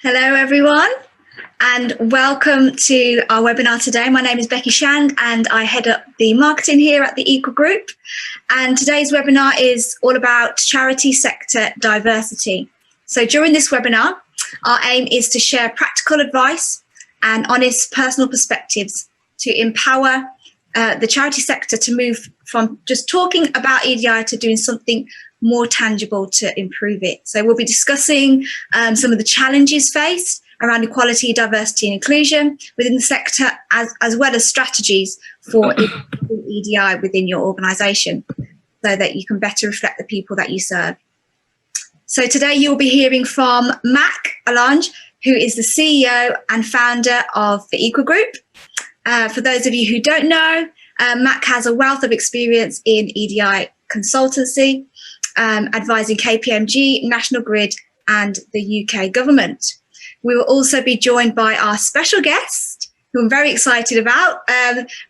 Hello everyone and welcome to our webinar today. My name is Becky and I head up the marketing here at the Equal Group, and today's webinar is all about charity sector diversity. So during this webinar, our aim is to share practical advice and honest personal perspectives to empower the charity sector to move from just talking about EDI to doing something more tangible to improve it. So we'll be discussing some of the challenges faced around equality, diversity and inclusion within the sector, as well as strategies for EDI within your organisation so that you can better reflect the people that you serve. So today you'll be hearing from Alonge, who is the CEO and founder of the Equal Group. For those of you who don't know, Mac has a wealth of experience in EDI consultancy, advising KPMG, National Grid and the UK government. We will also be joined by our special guest, who I'm very excited about,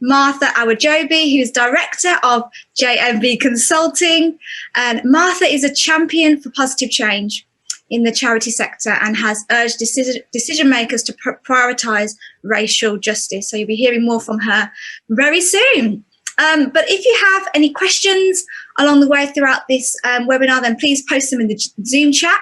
Martha Awojobi, who's Director of JMB Consulting. And Martha is a champion for positive change in the charity sector and has urged decision makers to prioritise racial justice. So you'll be hearing more from her very soon. But if you have any questions along the way throughout this webinar, then please post them in the Zoom chat.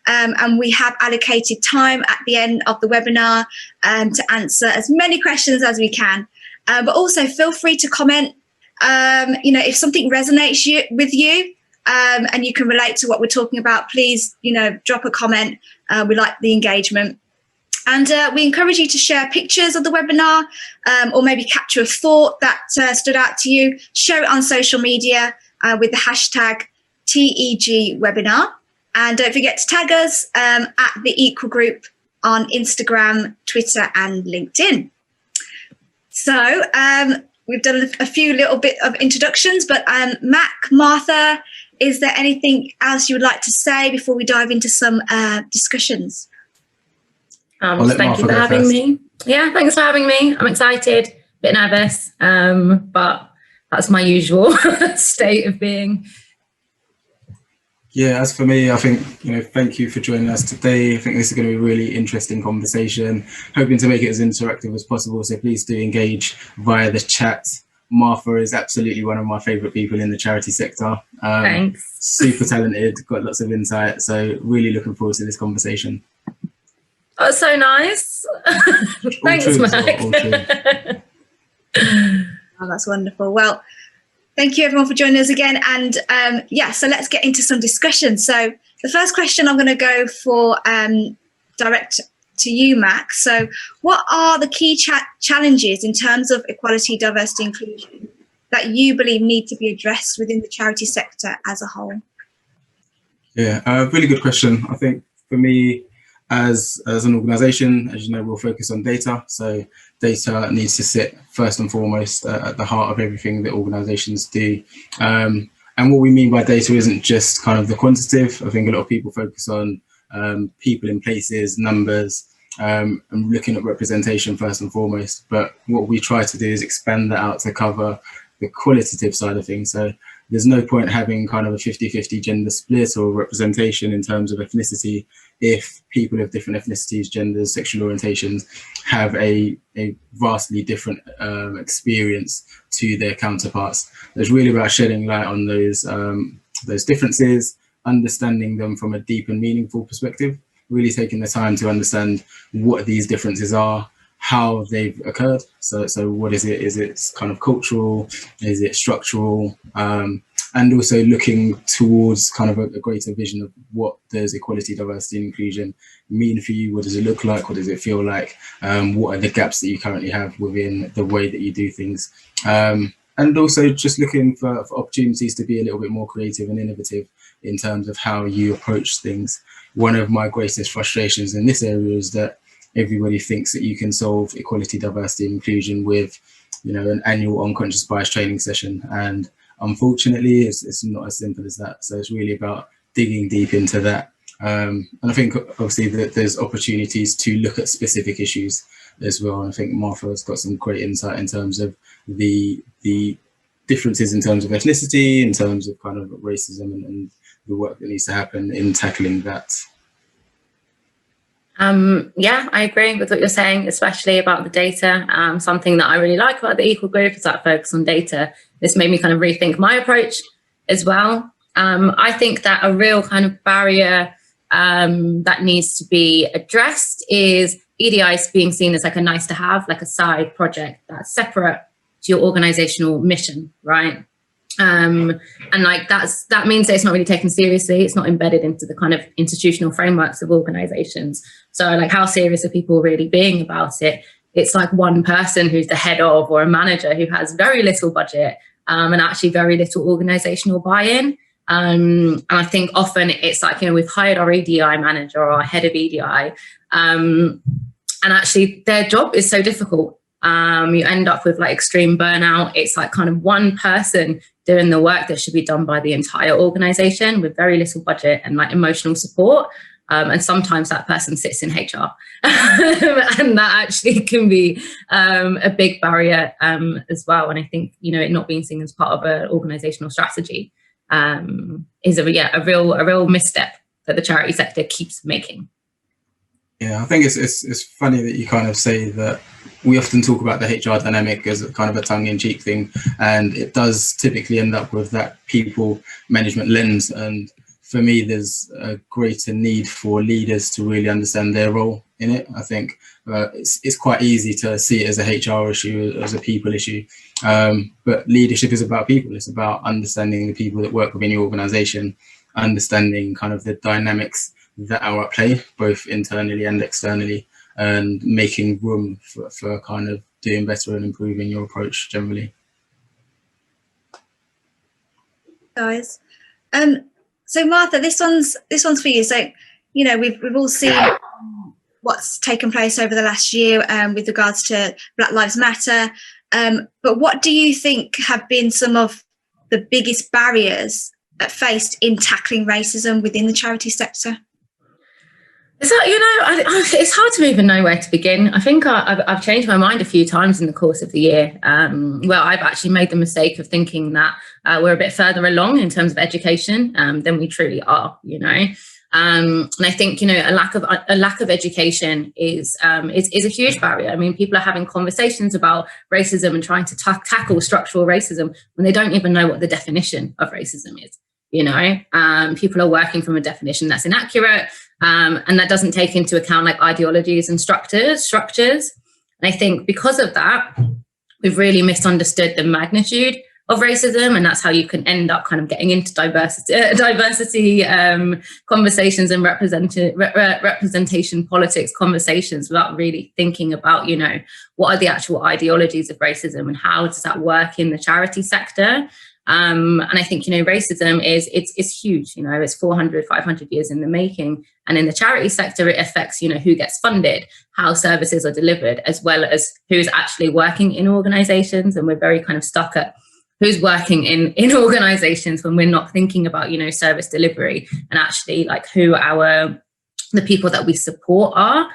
And we have allocated time at the end of the webinar to answer as many questions as we can. But also feel free to comment, if something resonates with you and you can relate to what we're talking about, please, drop a comment. We like the engagement. And we encourage you to share pictures of the webinar or maybe capture a thought that stood out to you. Share it on social media with the hashtag TEGwebinar. And don't forget to tag us at the Equal Group on Instagram, Twitter and LinkedIn. So we've done a few little bit of introductions, but Martha, is there anything else you would like to say before we dive into some discussions? Thank you for having me. Yeah, thanks for having me. I'm excited, a bit nervous, but that's my usual state of being. Yeah, as for me, I think, thank you for joining us today. I think this is going to be a really interesting conversation, hoping to make it as interactive as possible. So please do engage via the chat. Martha is absolutely one of my favourite people in the charity sector. Thanks. Super talented, got lots of insight. So really looking forward to this conversation. That's so nice. Thanks, Mac. Oh, that's wonderful. Well, thank you everyone for joining us again. And so let's get into some discussion. So the first question I'm going to go for direct to you, Mac. So what are the key challenges in terms of equality, diversity, inclusion that you believe need to be addressed within the charity sector as a whole? Yeah, really good question. I think for me, as an organisation, as you know, we'll focus on data. So data needs to sit first and foremost at the heart of everything that organisations do. And what we mean by data isn't just kind of the quantitative. I think a lot of people focus on people in places, numbers, and looking at representation first and foremost. But what we try to do is expand that out to cover the qualitative side of things. So there's no point having kind of a 50-50 gender split or representation in terms of ethnicity if people of different ethnicities, genders, sexual orientations have a vastly different experience to their counterparts. It's really about shedding light on those differences, understanding them from a deep and meaningful perspective, really taking the time to understand what these differences are, how they've occurred. So what is it? Is it kind of cultural? Is it structural? And also looking towards kind of a greater vision of what does equality, diversity and inclusion mean for you? What does it look like? What does it feel like? What are the gaps that you currently have within the way that you do things? And also just looking for opportunities to be a little bit more creative and innovative in terms of how you approach things. One of my greatest frustrations in this area is that everybody thinks that you can solve equality, diversity and inclusion with, an annual unconscious bias training session. And unfortunately, it's not as simple as that. So it's really about digging deep into that. And I think obviously that there's opportunities to look at specific issues as well. And I think Martha has got some great insight in terms of the differences in terms of ethnicity, in terms of kind of racism and the work that needs to happen in tackling that. Yeah, I agree with what you're saying, especially about the data. Something that I really like about the Equal Group is that focus on data. This made me kind of rethink my approach as well. I think that a real kind of barrier that needs to be addressed is EDIs being seen as like a nice to have, like a side project that's separate to your organizational mission, right? And like that means that it's not really taken seriously. It's not embedded into the kind of institutional frameworks of organizations. So like, how serious are people really being about it? It's like one person who's the head of, or a manager who has very little budget and actually very little organizational buy-in. And I think often it's like, we've hired our EDI manager or our head of EDI, and actually their job is so difficult. You end up with like extreme burnout. It's like kind of one person doing the work that should be done by the entire organization with very little budget and like emotional support. And sometimes that person sits in HR and that actually can be a big barrier as well. And I think, it not being seen as part of an organizational strategy is a real misstep that the charity sector keeps making. Yeah, I think it's funny that you kind of say that we often talk about the HR dynamic as a kind of a tongue-in-cheek thing, and it does typically end up with that people management lens. And for me, there's a greater need for leaders to really understand their role in it. I think it's quite easy to see it as a HR issue, as a people issue, but leadership is about people. It's about understanding the people that work within your organization, understanding kind of the dynamics that are at play, both internally and externally, and making room for kind of doing better and improving your approach generally. Guys, so Martha, this one's for you. So, we've all seen what's taken place over the last year with regards to Black Lives Matter. But what do you think have been some of the biggest barriers faced in tackling racism within the charity sector? So, it's hard to even know where to begin. I think I've changed my mind a few times in the course of the year. Well, I've actually made the mistake of thinking that we're a bit further along in terms of education than we truly are, And I think, a lack of education is a huge barrier. I mean, people are having conversations about racism and trying to tackle structural racism when they don't even know what the definition of racism is. People are working from a definition that's inaccurate. And that doesn't take into account like ideologies and structures. And I think because of that, we've really misunderstood the magnitude of racism, and that's how you can end up kind of getting into diversity conversations and representation politics conversations without really thinking about, what are the actual ideologies of racism and how does that work in the charity sector. And I think, racism is huge, it's 400, 500 years in the making. And in the charity sector, it affects, who gets funded, how services are delivered, as well as who's actually working in organizations. And we're very kind of stuck at who's working in organizations when we're not thinking about, service delivery and actually like who the people that we support are.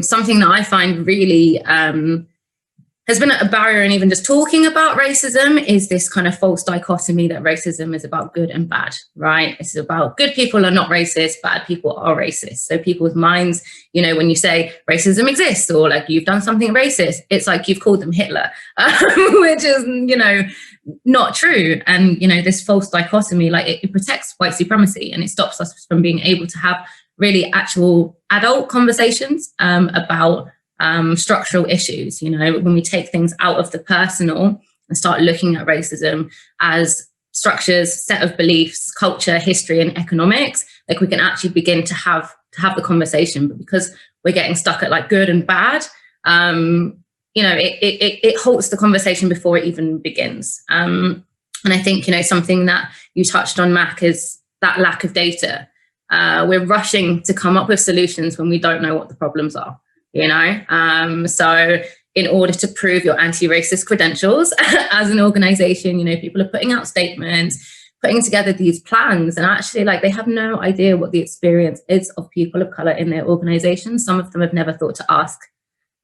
Something that I find really has been a barrier in even just talking about racism is this kind of false dichotomy that racism is about good and bad, right? It's about good people are not racist, bad people are racist. So people's minds, when you say racism exists or like you've done something racist, it's like you've called them Hitler, which is, not true. And, this false dichotomy, like it protects white supremacy and it stops us from being able to have really actual adult conversations about structural issues. When we take things out of the personal and start looking at racism as structures, set of beliefs, culture, history, and economics, like we can actually begin to have the conversation. But because we're getting stuck at like good and bad, it halts the conversation before it even begins. And I think, something that you touched on, Mac, is that lack of data. We're rushing to come up with solutions when we don't know what the problems are. So in order to prove your anti-racist credentials as an organization, people are putting out statements, putting together these plans, and actually like they have no idea what the experience is of people of color in their organizations. Some of them have never thought to ask.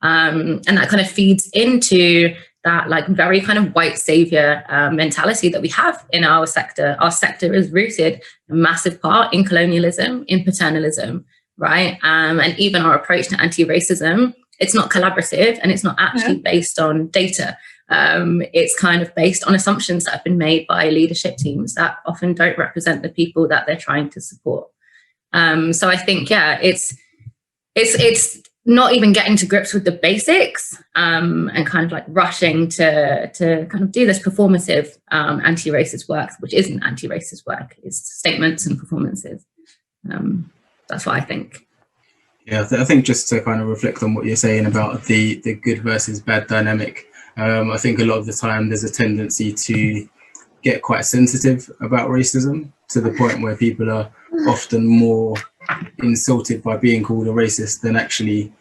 And that kind of feeds into that like very kind of white savior mentality that we have in our sector. Our sector is rooted in massive part in colonialism, in paternalism. right? And even our approach to anti-racism, it's not collaborative and it's not actually based on data. It's kind of based on assumptions that have been made by leadership teams that often don't represent the people that they're trying to support. So I think, yeah, it's not even getting to grips with the basics and kind of like rushing to kind of do this performative anti-racist work, which isn't anti-racist work, it's statements and performances. That's what I think. Yeah, I think just to kind of reflect on what you're saying about the good versus bad dynamic, I think a lot of the time there's a tendency to get quite sensitive about racism to the point where people are often more insulted by being called a racist than actually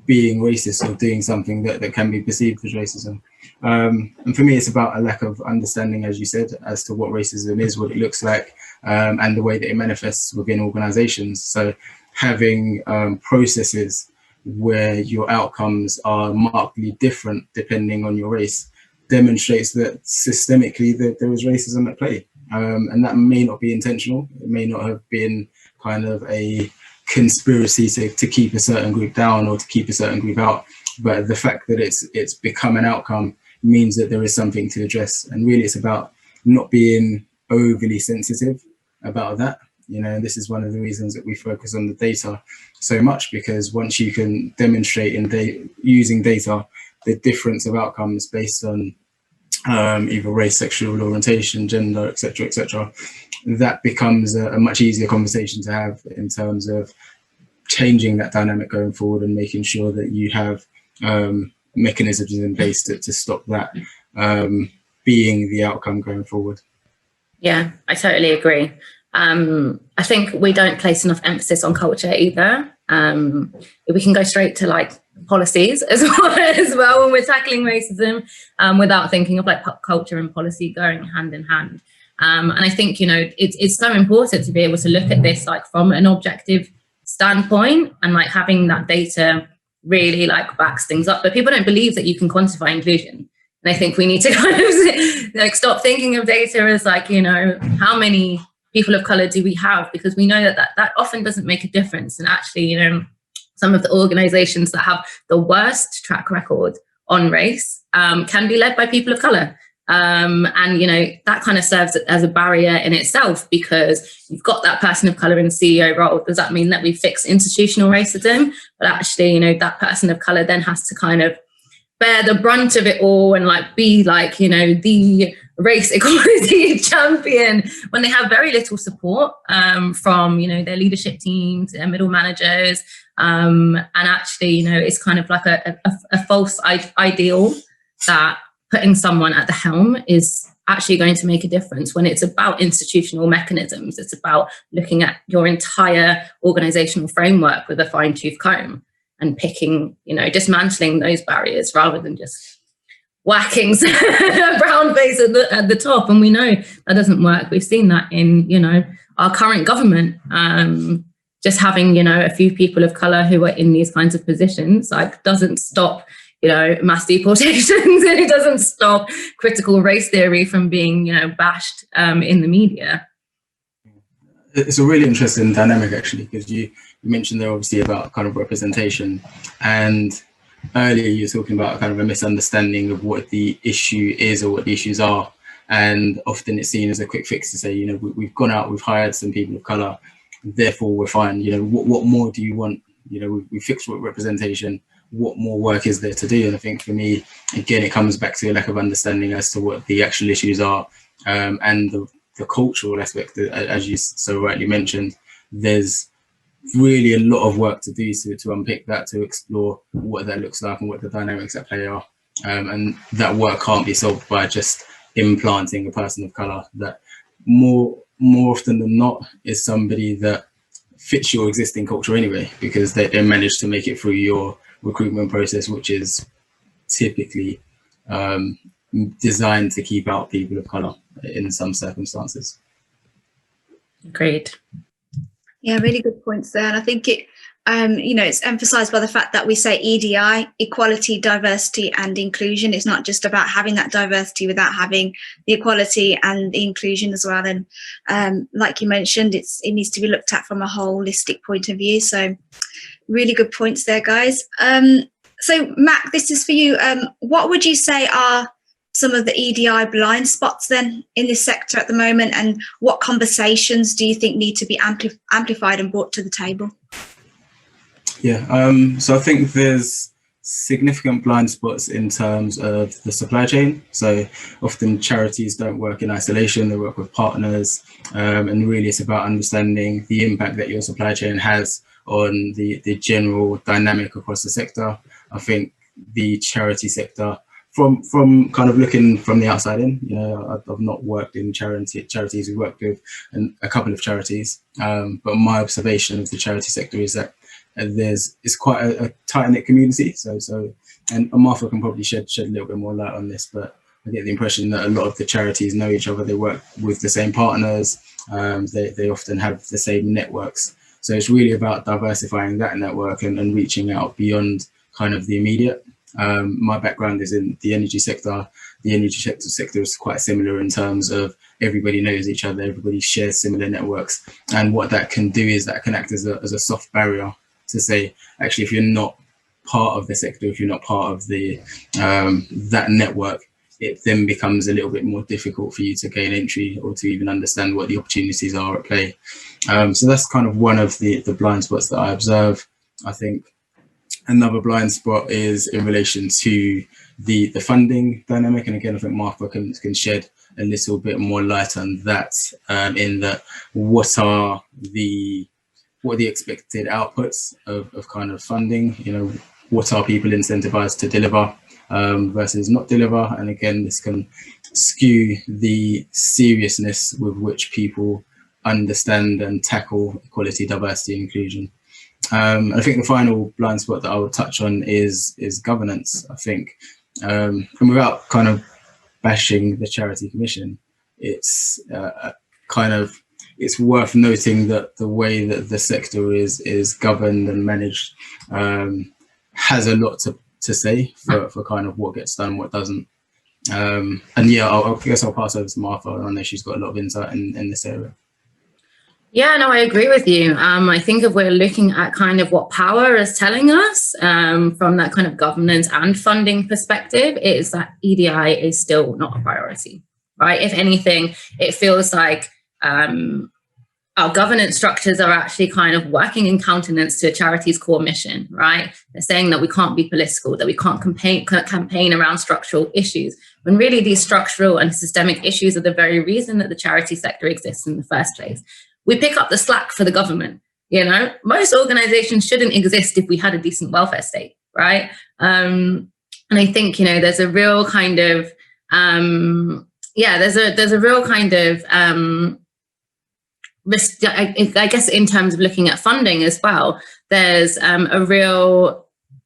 being racist or doing something that can be perceived as racism. And for me, it's about a lack of understanding, as you said, as to what racism is, what it looks like, and the way that it manifests within organizations. So having processes where your outcomes are markedly different depending on your race demonstrates that systemically that there is racism at play. And that may not be intentional. It may not have been kind of a conspiracy to keep a certain group down or to keep a certain group out. But the fact that it's become an outcome means that there is something to address. And really it's about not being overly sensitive about that. You know, this is one of the reasons that we focus on the data so much, because once you can demonstrate in using data the difference of outcomes based on either race, sexual orientation, gender, etc., that becomes a much easier conversation to have in terms of changing that dynamic going forward and making sure that you have mechanisms in place to stop that being the outcome going forward. Yeah, I totally agree. I think we don't place enough emphasis on culture either. We can go straight to like policies as well when we're tackling racism without thinking of like culture and policy going hand in hand. And I think, you know, it's so important to be able to look at this like from an objective standpoint and like having that data really like backs things up. But people don't believe that you can quantify inclusion. And I think we need to kind of like stop thinking of data as like, you know, how many people of color do we have? Because we know that often doesn't make a difference. And actually, you know, some of the organizations that have the worst track record on race can be led by people of color. And, you know, that kind of serves as a barrier in itself, because you've got that person of color in the CEO role. Does that mean that we fix institutional racism? But actually, you know, that person of color then has to kind of bear the brunt of it all and like be like, you know, the race equality champion when they have very little support from, you know, their leadership teams, their middle managers. And actually, you know, it's kind of like a false ideal that putting someone at the helm is actually going to make a difference when it's about institutional mechanisms. It's about looking at your entire organizational framework with a fine-tooth comb and picking, you know, dismantling those barriers rather than just whacking a brown face at the top. And we know that doesn't work. We've seen that in, you know, our current government. Just having, you know, a few people of color who are in these kinds of positions, like, doesn't stop, you know, mass deportations, and it doesn't stop critical race theory from being, you know, bashed in the media. It's a really interesting dynamic, actually, because you mentioned there obviously about kind of representation, and earlier you were talking about kind of a misunderstanding of what the issue is or what the issues are, and often it's seen as a quick fix to say, you know, we've gone out, we've hired some people of color, therefore we're fine. You know, what more do you want? You know, we fixed representation. What more work is there to do? And I think for me, again, it comes back to a lack of understanding as to what the actual issues are, and the cultural aspect, as you so rightly mentioned. There's really a lot of work to do to unpick that, to explore what that looks like and what the dynamics at play are. And that work can't be solved by just implanting a person of color. That more often than not is somebody that fits your existing culture anyway, because they managed to make it through your recruitment process, which is typically designed to keep out people of color in some circumstances. Great. Yeah, really good points there. And I think it's emphasised by the fact that we say EDI, equality, diversity and inclusion. It's not just about having that diversity without having the equality and the inclusion as well. And like you mentioned, it needs to be looked at from a holistic point of view. So really good points there, guys. So Mac, this is for you. What would you say are some of the EDI blind spots then in this sector at the moment, and what conversations do you think need to be amplified and brought to the table? Yeah, so I think there's significant blind spots in terms of the supply chain. So often charities don't work in isolation, they work with partners, and really it's about understanding the impact that your supply chain has on the general dynamic across the sector. I think the charity sector, from kind of looking from the outside in, I've not worked in charities, we've worked with a couple of charities, but my observation of the charity sector is that it's quite a tight-knit community. And Martha can probably shed a little bit more light on this, but I get the impression that a lot of the charities know each other, they work with the same partners, they often have the same networks. So it's really about diversifying that network and reaching out beyond kind of the immediate. My background is in the energy sector. The energy sector is quite similar in terms of everybody knows each other, everybody shares similar networks. And what that can do is that can act as a soft barrier to say, actually, if you're not part of the sector, if you're not part of the that network, it then becomes a little bit more difficult for you to gain entry or to even understand what the opportunities are at play. So that's kind of one of the blind spots that I observe. I think another blind spot is in relation to the funding dynamic. And again, I think Martha can shed a little bit more light on that, in that what are the expected outputs of kind of funding, what are people incentivized to deliver versus not deliver. And again, this can skew the seriousness with which people understand and tackle equality, diversity, and inclusion. I think the final blind spot that I would touch on is governance. I think, and without kind of bashing the Charity Commission, it's it's worth noting that the way that the sector is governed and managed has a lot to say for kind of what gets done, what doesn't. And yeah, I guess I'll pass over to Martha. I know she's got a lot of insight in this area. Yeah, no, I agree with you. I think if we're looking at kind of what power is telling us from that kind of governance and funding perspective, it is that EDI is still not a priority, right? If anything, it feels like our governance structures are actually kind of working in countenance to a charity's core mission, right? They're saying that we can't be political, that we can't campaign around structural issues, when really these structural and systemic issues are the very reason that the charity sector exists in the first place. We pick up the slack for the government. Most organizations shouldn't exist if we had a decent welfare state, right? And I think, there's a real kind of, there's a real kind of, I guess in terms of looking at funding as well, there's a real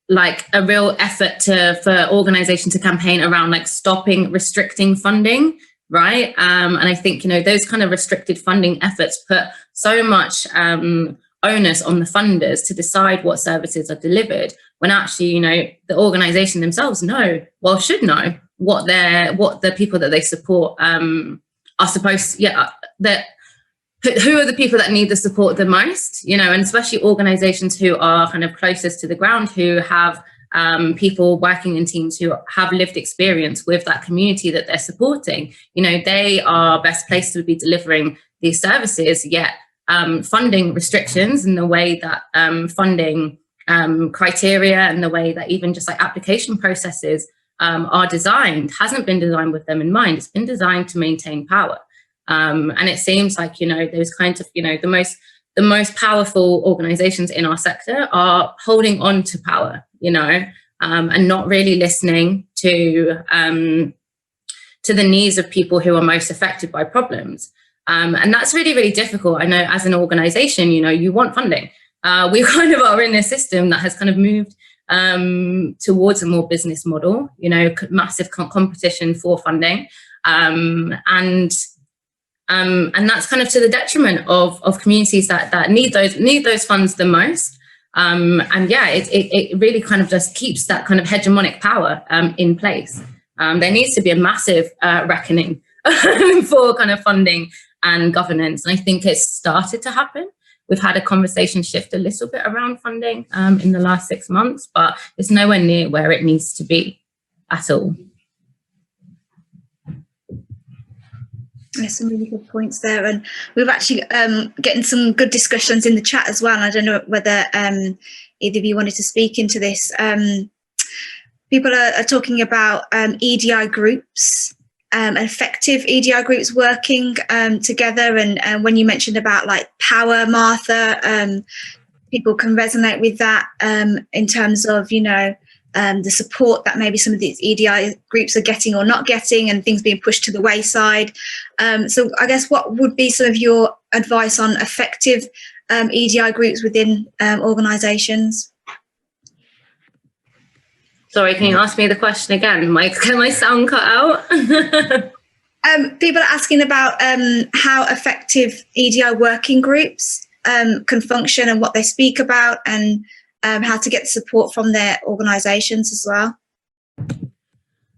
effort for organizations to campaign around restricting funding, right? And I think, those kind of restricted funding efforts put so much onus on the funders to decide what services are delivered, when actually, the organization themselves should know what the people that they support are supposed, who are the people that need the support the most, and especially organizations who are kind of closest to the ground, who have people working in teams who have lived experience with that community that they're supporting. They are best placed to be delivering these services, yet funding restrictions and the way that funding criteria and the way that even just application processes are designed hasn't been designed with them in mind. It's been designed to maintain power. And it seems like, those kinds of, the most powerful organizations in our sector are holding on to power, and not really listening to the needs of people who are most affected by problems. And that's really, really difficult. I know as an organization, you want funding. We kind of are in a system that has kind of moved towards a more business model, massive competition for funding. And that's kind of to the detriment of communities that need those funds the most. And yeah, it really kind of just keeps that kind of hegemonic power in place. There needs to be a massive reckoning for kind of funding and governance. And I think it's started to happen. We've had a conversation shift a little bit around funding in the last 6 months, but it's nowhere near where it needs to be at all. There's some really good points there, and we've actually getting some good discussions in the chat as well. And I don't know whether either of you wanted to speak into this. People are talking about EDI groups, effective EDI groups working together. And when you mentioned about like power, Martha, people can resonate with that in terms of, you know, the support that maybe some of these EDI groups are getting or not getting, and things being pushed to the wayside. So I guess what would be some of your advice on effective EDI groups within organisations? Sorry, can you ask me the question again, Mike? Can my sound cut out? People are asking about how effective EDI working groups can function and what they speak about, and how to get support from their organisations as well.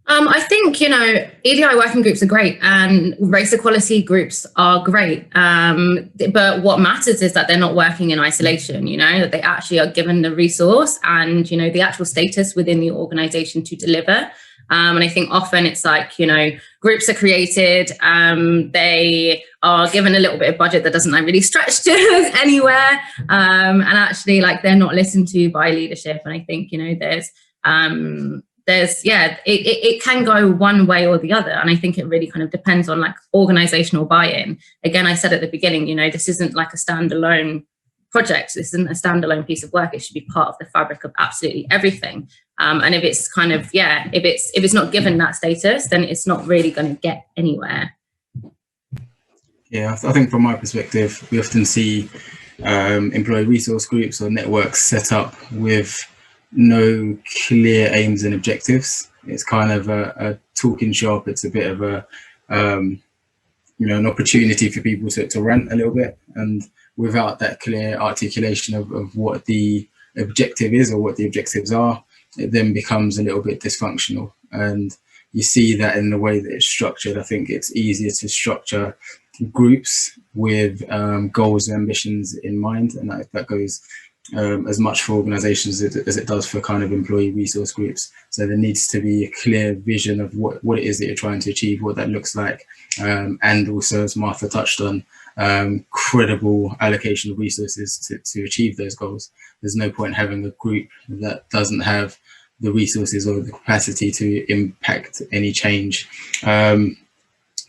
I think, you know, EDI working groups are great and race equality groups are great. But what matters is that they're not working in isolation, you know, that they actually are given the resource and, you know, the actual status within the organisation to deliver. And I think often it's like, you know, groups are created, they are given a little bit of budget that doesn't like really stretch to anywhere. And actually like they're not listened to by leadership. And I think, you know, it can go one way or the other. And I think it really kind of depends on like organizational buy-in. Again, I said at the beginning, you know, this isn't like a standalone project. This isn't a standalone piece of work. It should be part of the fabric of absolutely everything. And if it's kind of, if it's not given that status, then it's not really going to get anywhere. Yeah, I think from my perspective, we often see employee resource groups or networks set up with no clear aims and objectives. It's kind of a talking shop. It's a bit of a, you know, an opportunity for people to rant a little bit. And without that clear articulation of what the objective is or what the objectives are, it then becomes a little bit dysfunctional. And you see that in the way that it's structured. I think it's easier to structure groups with goals and ambitions in mind, and that goes as much for organizations as it does for kind of employee resource groups. So there needs to be a clear vision of what it is that you're trying to achieve, what that looks like, and also, as Martha touched on, credible allocation of resources to achieve those goals. There's no point having a group that doesn't have the resources or the capacity to impact any change.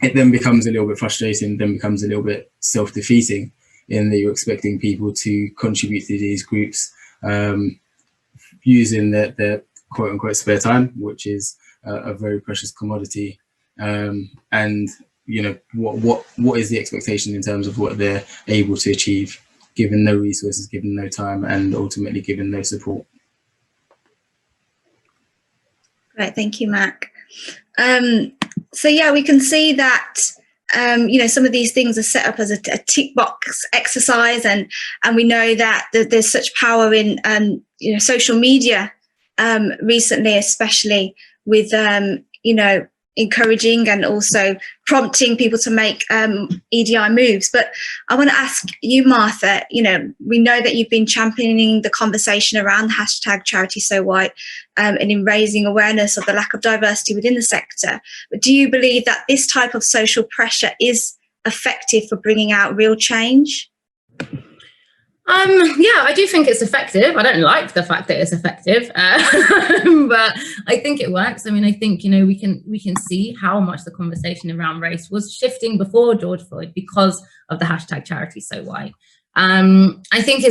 It then becomes a little bit frustrating, then becomes a little bit self-defeating, in that you're expecting people to contribute to these groups using their quote unquote spare time, which is a very precious commodity. And you know, what is the expectation in terms of what they're able to achieve, given no resources, given no time, and ultimately given no support. Great, thank you, Mac. So yeah, we can see that you know, some of these things are set up as a tick box exercise, and we know that there's such power in you know, social media recently, especially with you know, encouraging and also prompting people to make EDI moves. But I want to ask you, Martha, you know, we know that you've been championing the conversation around #CharitySoWhite and in raising awareness of the lack of diversity within the sector. But do you believe that this type of social pressure is effective for bringing out real change? Yeah, I do think it's effective. I don't like the fact that it's effective, but I think it works. I mean, I think, you know, we can see how much the conversation around race was shifting before George Floyd because of the #CharitySoWhite. I think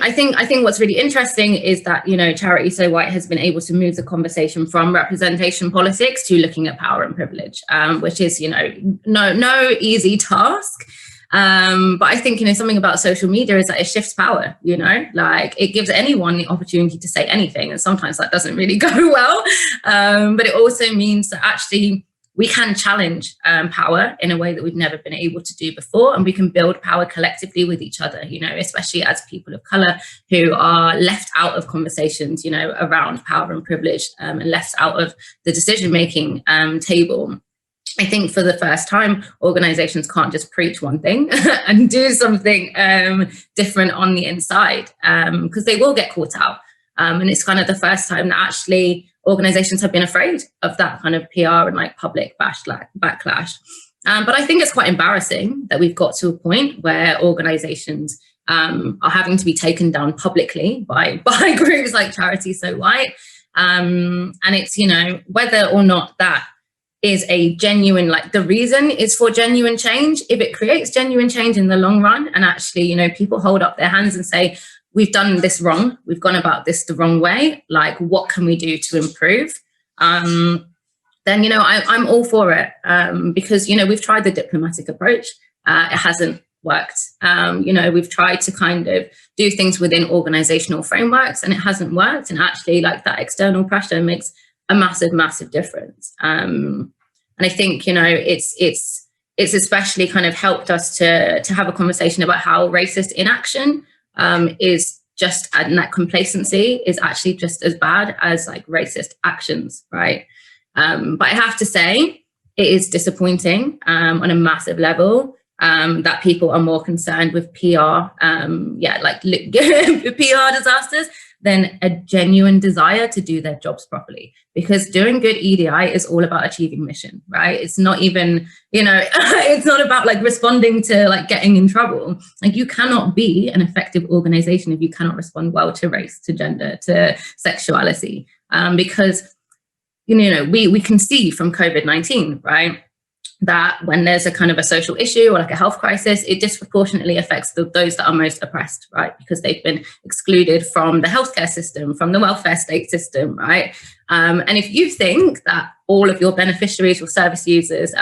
I think what's really interesting is that, you know, CharitySoWhite has been able to move the conversation from representation politics to looking at power and privilege, which is, you know, no easy task. But I think, you know, something about social media is that it shifts power, you know, like it gives anyone the opportunity to say anything. And sometimes that doesn't really go well. But it also means that actually we can challenge power in a way that we've never been able to do before, and we can build power collectively with each other, you know, especially as people of colour who are left out of conversations, you know, around power and privilege, and left out of the decision-making table. I think for the first time, organizations can't just preach one thing and do something different on the inside, because they will get caught out. And it's kind of the first time that actually organizations have been afraid of that kind of PR and like public backlash. But I think it's quite embarrassing that we've got to a point where organizations are having to be taken down publicly by groups like Charity So White. And it's, you know, whether or not that is a genuine, like the reason is for genuine change, if it creates genuine change in the long run, and actually, you know, people hold up their hands and say, we've done this wrong, we've gone about this the wrong way, like what can we do to improve? Then, you know, I'm all for it, because, you know, we've tried the diplomatic approach, it hasn't worked. You know, we've tried to kind of do things within organizational frameworks and it hasn't worked, and actually like that external pressure makes a massive difference. And I think, you know, it's especially kind of helped us to have a conversation about how racist inaction is just, and that complacency is actually just as bad as like racist actions, right? But I have to say, it is disappointing on a massive level that people are more concerned with PR, like PR disasters than a genuine desire to do their jobs properly. Because doing good EDI is all about achieving mission, right? It's not even, you know, it's not about like responding to like getting in trouble. Like you cannot be an effective organization if you cannot respond well to race, to gender, to sexuality. Because, you know, we can see from COVID-19, right, that when there's a kind of a social issue or like a health crisis, it disproportionately affects those that are most oppressed, right? Because they've been excluded from the healthcare system, from the welfare state system, right? And if you think that all of your beneficiaries or service users,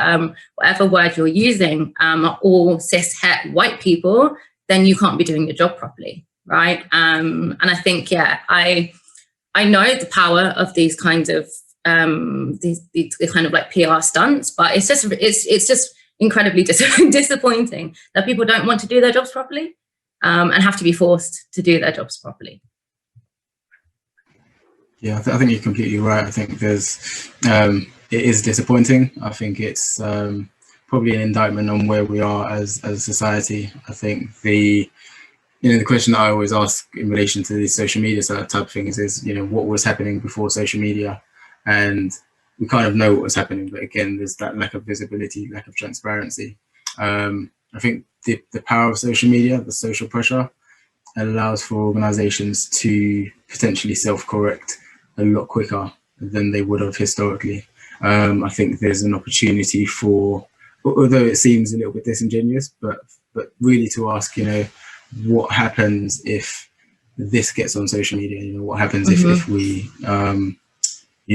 whatever word you're using, are all cis-het white people, then you can't be doing your job properly, right? And I think, yeah, I know the power of these kinds of these kind of like PR stunts, but it's just incredibly disappointing that people don't want to do their jobs properly and have to be forced to do their jobs properly. Yeah, I think you're completely right. I think there's it is disappointing. I think it's probably an indictment on where we are as a society. I think the question that I always ask in relation to these social media type of things is, you know, what was happening before social media? And we kind of know what was happening, but again, there's that lack of visibility, lack of transparency. I think the power of social media, the social pressure, allows for organizations to potentially self-correct a lot quicker than they would have historically. I think there's an opportunity for, although it seems a little bit disingenuous, but really to ask, you know, what happens if this gets on social media? You know, what happens if we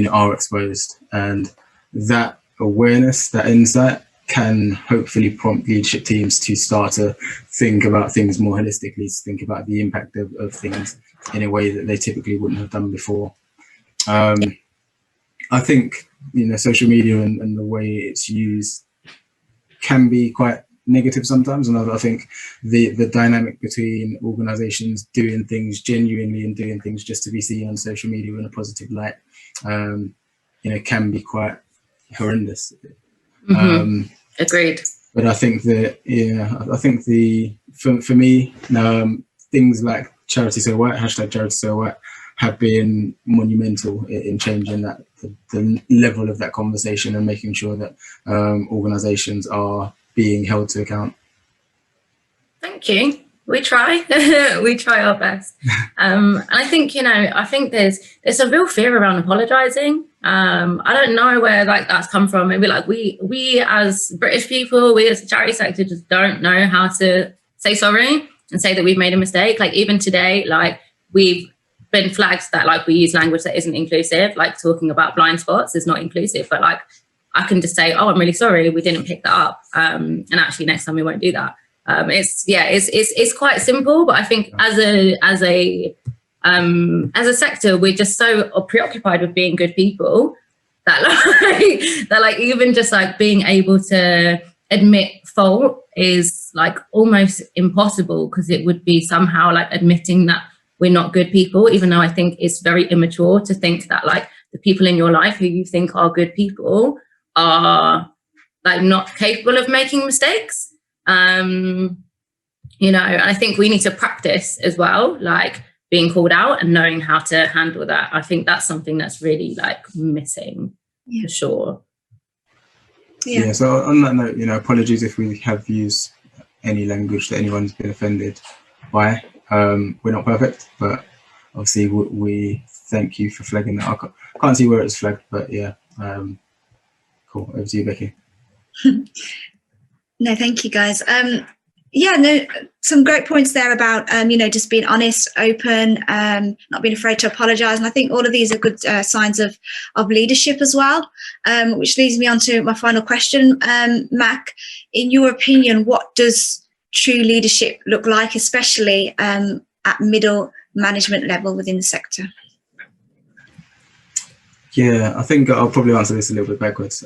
are exposed? And that awareness, that insight can hopefully prompt leadership teams to start to think about things more holistically, to think about the impact of things in a way that they typically wouldn't have done before. I think, you know, social media and the way it's used can be quite negative sometimes, and I think the dynamic between organizations doing things genuinely and doing things just to be seen on social media in a positive light, can be quite horrendous. Agreed. But I think that, for me, things like Charity So White, hashtag Charity So White, have been monumental in changing the level of that conversation and making sure that organizations are being held to account. Thank you. We try. We try our best. And I think, there's a real fear around apologizing. I don't know where that's come from. Maybe we as British people, we as the charity sector just don't know how to say sorry and say that we've made a mistake. Like even today, we've been flagged that we use language that isn't inclusive, like talking about blind spots is not inclusive, but I can just say, oh, I'm really sorry, we didn't pick that up. And actually next time we won't do that. It's quite simple, but I think as a sector, we're just so preoccupied with being good people that like even just like being able to admit fault is like almost impossible, because it would be somehow like admitting that we're not good people, even though I think it's very immature to think that like the people in your life who you think are good people are like not capable of making mistakes. You know, I think we need to practice as well, like being called out and knowing how to handle that. I think that's something that's really like missing for sure. Yeah, so on that note, you know, apologies if we have used any language that anyone's been offended by. We're not perfect, but obviously we thank you for flagging that. I can't see where it's flagged, but yeah, cool. Over to you, Becky. No, thank you, guys. Yeah, no, some great points there about, you know, just being honest, open, not being afraid to apologise. And I think all of these are good signs of leadership as well, which leads me on to my final question. Mac, in your opinion, what does true leadership look like, especially at middle management level within the sector? Yeah, I think I'll probably answer this a little bit backwards,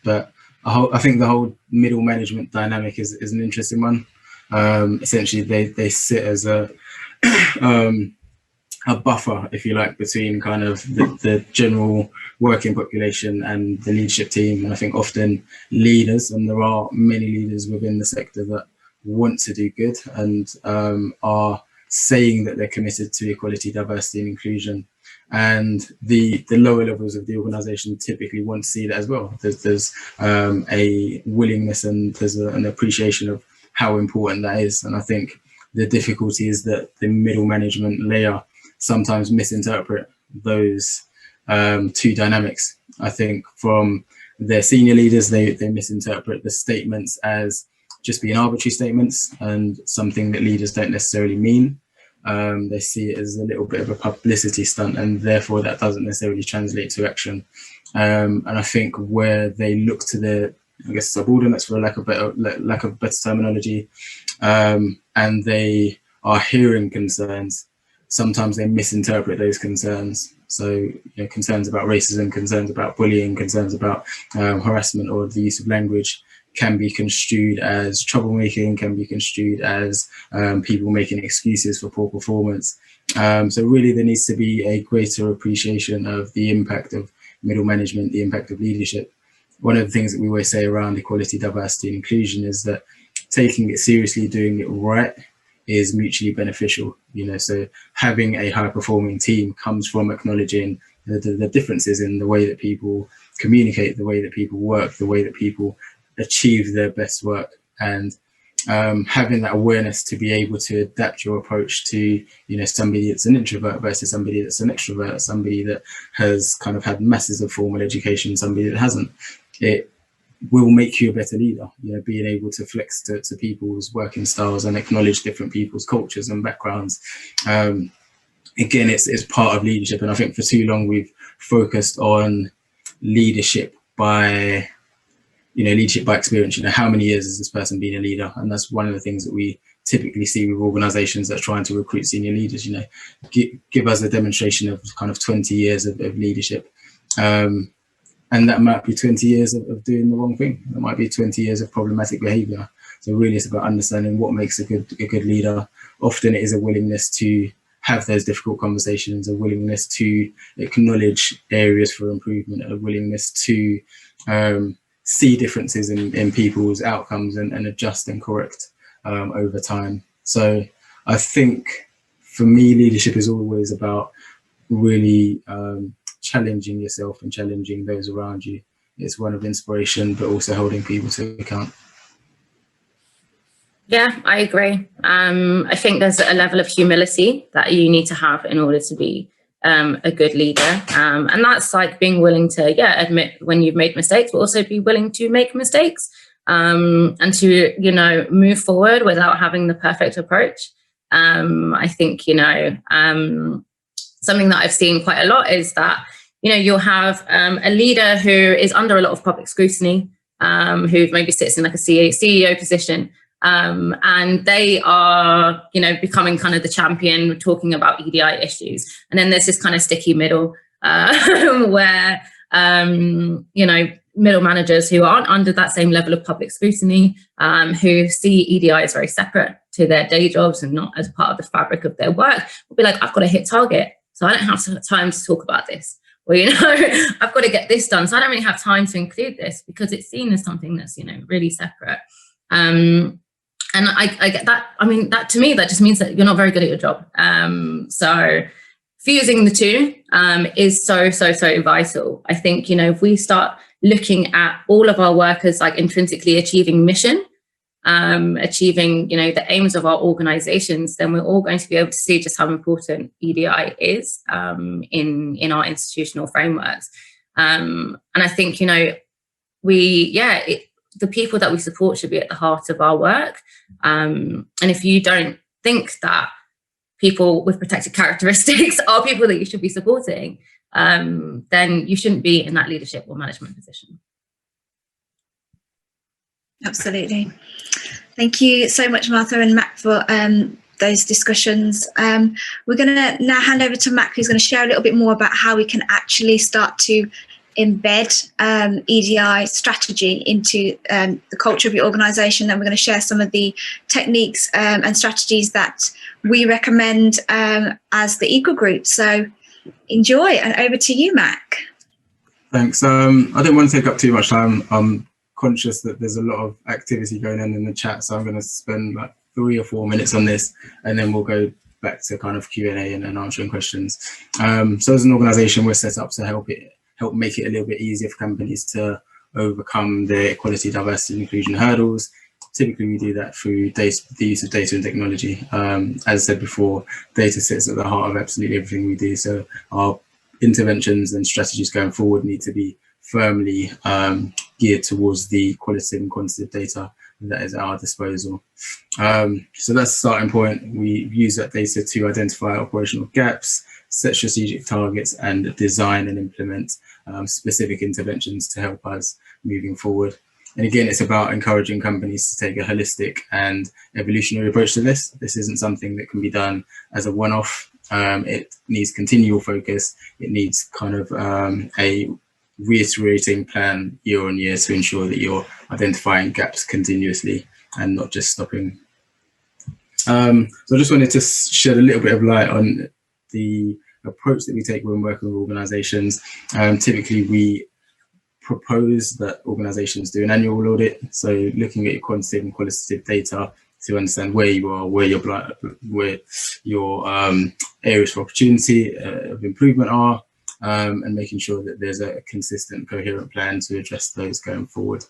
but I think the whole middle management dynamic is an interesting one. Essentially, they sit as a buffer, if you like, between kind of the general working population and the leadership team. And I think often leaders, and there are many leaders within the sector that want to do good and are saying that they're committed to equality, diversity and inclusion. And the lower levels of the organisation typically want to see that as well. There's a willingness and there's an appreciation of how important that is. And I think the difficulty is that the middle management layer sometimes misinterpret those two dynamics. I think from their senior leaders, they misinterpret the statements as just being arbitrary statements and something that leaders don't necessarily mean. They see it as a little bit of a publicity stunt, and therefore that doesn't necessarily translate to action. And I think where they look to their, I guess, subordinates, for lack of better terminology, and they are hearing concerns, sometimes they misinterpret those concerns. So, you know, concerns about racism, concerns about bullying, concerns about harassment or the use of language can be construed as troublemaking, can be construed as people making excuses for poor performance. So really there needs to be a greater appreciation of the impact of middle management, the impact of leadership. One of the things that we always say around equality, diversity and inclusion is that taking it seriously, doing it right is mutually beneficial. You know, so having a high performing team comes from acknowledging the differences in the way that people communicate, the way that people work, the way that people achieve their best work, and having that awareness to be able to adapt your approach to, you know, somebody that's an introvert versus somebody that's an extrovert, somebody that has kind of had masses of formal education, somebody that hasn't. It will make you a better leader, you know, being able to flex to people's working styles and acknowledge different people's cultures and backgrounds. Again, it's part of leadership, and I think for too long we've focused on leadership by experience. You know, how many years has this person been a leader? And that's one of the things that we typically see with organizations that are trying to recruit senior leaders. You know, give us a demonstration of kind of 20 years of leadership. And that might be 20 years of doing the wrong thing. That might be 20 years of problematic behavior. So really it's about understanding what makes a good leader. Often it is a willingness to have those difficult conversations, a willingness to acknowledge areas for improvement, a willingness to see differences in people's outcomes and adjust and correct over time. So I think for me, leadership is always about really challenging yourself and challenging those around you. It's one of inspiration, but also holding people to account. Yeah, I agree. I think there's a level of humility that you need to have in order to be a good leader. And that's like being willing to, admit when you've made mistakes, but also be willing to make mistakes and to, you know, move forward without having the perfect approach. I think, something that I've seen quite a lot is that, you know, you'll have a leader who is under a lot of public scrutiny, who maybe sits in like a CEO position, and they are, you know, becoming kind of the champion, talking about EDI issues. And then there's this kind of sticky middle where you know, middle managers who aren't under that same level of public scrutiny, who see EDI as very separate to their day jobs and not as part of the fabric of their work, will be like, I've got to hit target, so I don't have time to talk about this. Or, you know, I've got to get this done, so I don't really have time to include this, because it's seen as something that's, you know, really separate. And I get that. I mean, that to me, that just means that you're not very good at your job. So fusing the two is so vital. I think, you know, if we start looking at all of our workers like intrinsically achieving mission, achieving, you know, the aims of our organizations, then we're all going to be able to see just how important EDI is in our institutional frameworks. And I think, you know, the people that we support should be at the heart of our work. And if you don't think that people with protected characteristics are people that you should be supporting, then you shouldn't be in that leadership or management position. Absolutely. Thank you so much, Martha and Mac, for those discussions. We're going to now hand over to Mac, who's going to share a little bit more about how we can actually start to embed EDI strategy into the culture of your organisation. And we're going to share some of the techniques and strategies that we recommend as the Equal Group. So enjoy, and over to you, Mac. Thanks. I don't want to take up too much time. I'm conscious that there's a lot of activity going on in the chat, so I'm going to spend like 3 or 4 minutes on this, and then we'll go back to kind of Q&A and answering questions. So as an organisation, we're set up to help make it a little bit easier for companies to overcome their equality, diversity and inclusion hurdles. Typically, we do that through the use of data and technology. As I said before, data sits at the heart of absolutely everything we do. So our interventions and strategies going forward need to be firmly geared towards the qualitative and quantitative data that is at our disposal. So that's the starting point. We use that data to identify operational gaps, set strategic targets, and design and implement specific interventions to help us moving forward. And again, it's about encouraging companies to take a holistic and evolutionary approach to this. This isn't something that can be done as a one-off. It needs continual focus. It needs kind of a reiterating plan year on year to ensure that you're identifying gaps continuously and not just stopping. So I just wanted to shed a little bit of light on the approach that we take when working with organizations. Typically, we propose that organizations do an annual audit. So looking at your quantitative and qualitative data to understand where you are, where your areas for opportunity of improvement are, and making sure that there's a consistent, coherent plan to address those going forward.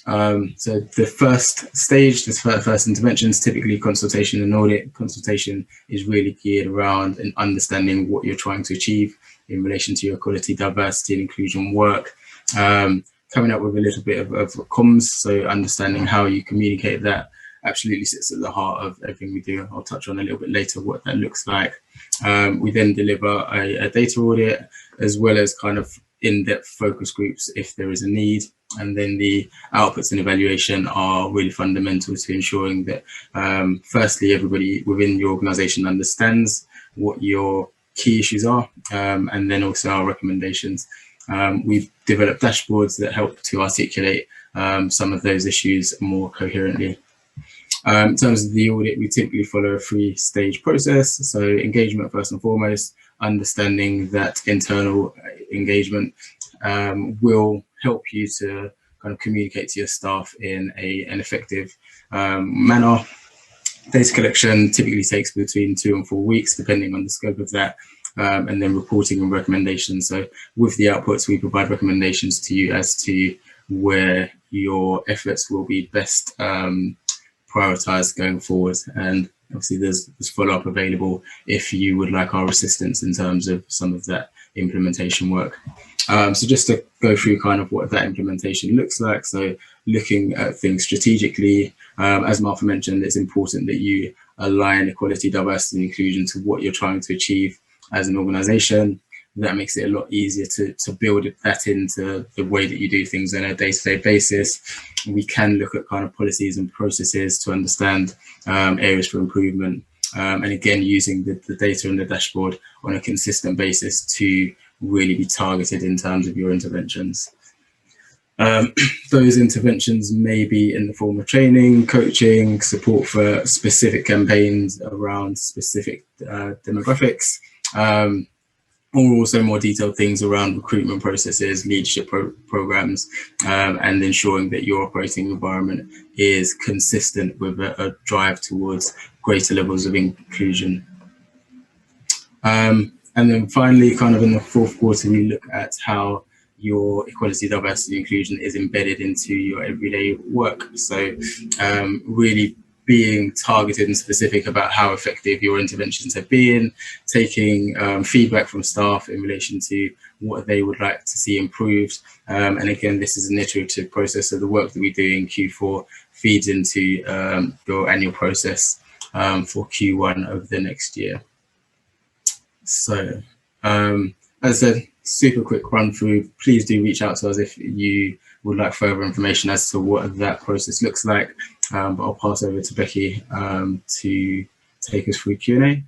So the first stage, this first intervention is typically consultation and audit. Consultation is really geared around and understanding what you're trying to achieve in relation to your equality, diversity and inclusion work. Coming up with a little bit of comms, so understanding how you communicate that absolutely sits at the heart of everything we do. I'll touch on a little bit later what that looks like. We then deliver a data audit, as well as kind of in-depth focus groups if there is a need. And then the outputs and evaluation are really fundamental to ensuring that, firstly, everybody within your organisation understands what your key issues are, and then also our recommendations. We've developed dashboards that help to articulate some of those issues more coherently. In terms of the audit, we typically follow a 3-stage process. So engagement first and foremost, understanding that internal engagement will help you to kind of communicate to your staff in an effective manner. Data collection typically takes between 2 and 4 weeks, depending on the scope of that. And then reporting and recommendations. So with the outputs, we provide recommendations to you as to where your efforts will be best prioritized going forward. And obviously there's follow-up available if you would like our assistance in terms of some of that implementation work. So just to go through kind of what that implementation looks like. So looking at things strategically, as Martha mentioned, it's important that you align equality, diversity and inclusion to what you're trying to achieve as an organization. That makes it a lot easier to build that into the way that you do things on a day-to-day basis. We can look at kind of policies and processes to understand areas for improvement. And again, using the data and the dashboard on a consistent basis to really be targeted in terms of your interventions. Those interventions may be in the form of training, coaching, support for specific campaigns around specific demographics, or also more detailed things around recruitment processes, leadership programs, and ensuring that your operating environment is consistent with a drive towards greater levels of inclusion. And then finally, kind of in the fourth quarter, we look at how your equality, diversity, inclusion is embedded into your everyday work. So really being targeted and specific about how effective your interventions have been, taking feedback from staff in relation to what they would like to see improved. And again, this is an iterative process, so the work that we do in Q4 feeds into your annual process for Q1 over the next year. So, as I said, super quick run through. Please do reach out to us if you would like further information as to what that process looks like. But I'll pass over to Becky to take us through Q&A. Did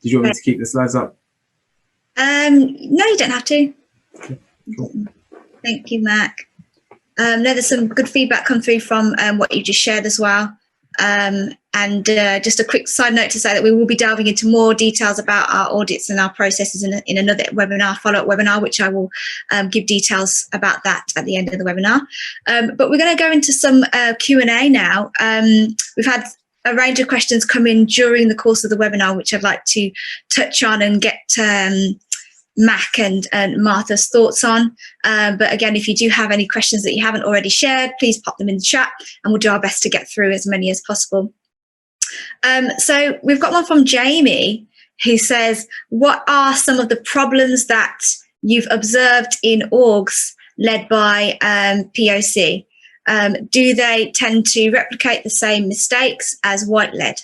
you want me to keep the slides up? No, you don't have to. Okay, cool. Thank you, Mac. There's some good feedback come through from what you just shared as well. And just a quick side note to say that we will be delving into more details about our audits and our processes in another webinar, follow-up webinar, which I will give details about that at the end of the webinar. But we're going to go into some Q&A now. We've had a range of questions come in during the course of the webinar, which I'd like to touch on and get Mac and Martha's thoughts on. But again, if you do have any questions that you haven't already shared, please pop them in the chat and we'll do our best to get through as many as possible. So we've got one from Jamie who says, what are some of the problems that you've observed in orgs led by POC? Do they tend to replicate the same mistakes as white-led?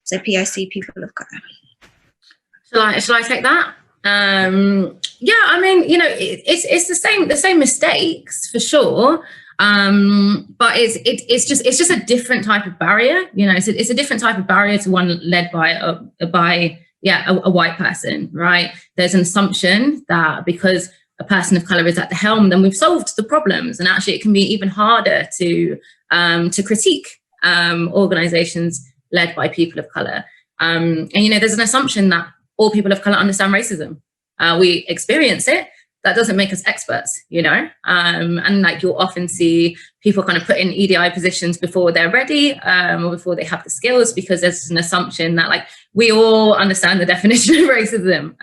So POC, people of colour. Shall I take that? Yeah, I mean, you know, it's the same mistakes for sure. But it's just a different type of barrier. You know, it's a different type of barrier to one led by a white person, right? There's an assumption that because a person of color is at the helm, then we've solved the problems, and actually it can be even harder to critique organizations led by people of color. And you know, there's an assumption that all people of color understand racism. We experience it. That doesn't make us experts, you know, and like you'll often see people kind of put in EDI positions before they're ready or before they have the skills, because there's an assumption that like we all understand the definition of racism.